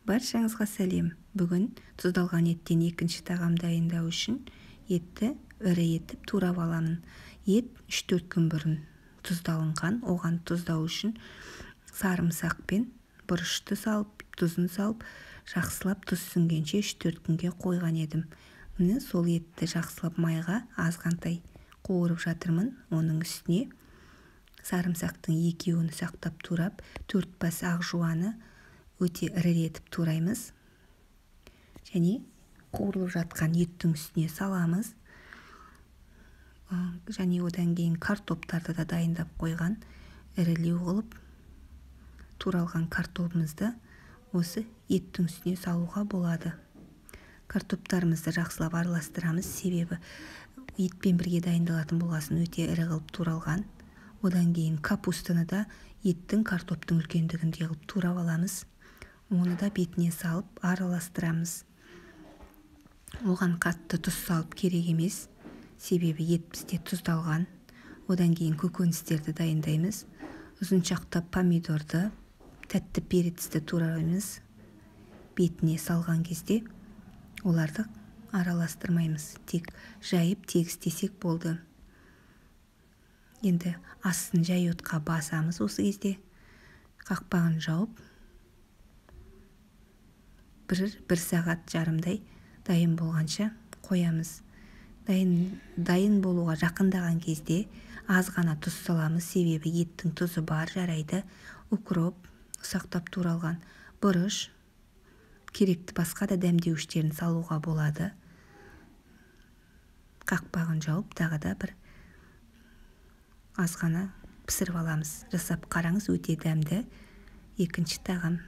Баршаңызға сәлем. Бүгін тұздалған еттен екінші тағам дайындау үшін етті ірі етіп турап аламын. Ет 3-4 күн бұрын тұздалынған. Оған тұздау үшін сарымсақ пен бұрышты салып, тұзын салып, жақсылап тұз сіңгенше 3-4 күнге қойған едім. Міне сол етті жақсылап майға азғантай қуырып жатырмын. Оның үстіне сарымсақтың екеуін сақтап турап, 4 бас ақ жуаны өте ірі етіп тураймыз. Және қуырылып жатқан еттің үстіне саламыз. Және одан кейін картоптарды да дайындап қойған. Ірілеу қылып туралған картопымызды осы еттің үстіне салуға болады. Картоптарымызды жақсылап араластырамыз, себебі етпен бірге дайындалатын болғасын өте ірі қылып туралған. Одан кейін капустаны да еттің картоптың үлкендігінде қылып турап аламыз. Оны да бетіне салып араластырамыз. Оған қатты тұз салып керек емес, себебі ет бізде тұздалған. Одан кейін көкөністерді дайындаймыз. Ұзыншақтап помидорды, тәтті перецті тураймыз. Бетіне салған кезде оларды араластырмаймыз. Тек жайып тегістесек болды. Енді астын жай отқа басамыз. Осы кезде қақпағын жауып, бір сағат жарымдай дайын болғанша қоямыз. Дайын болуға жақындаған кезде аз ғана тұз саламыз, себебі еттің тұзы бар, жарайды. Укроп, ұсақтап туралған бұрыш, керекті басқа да дәмдеуіштерін салуға болады. Қақпағын жауып, тағы да бір аз ғана пісіріп аламыз. Жасап қараңыз, өте дәмді екінші тағам.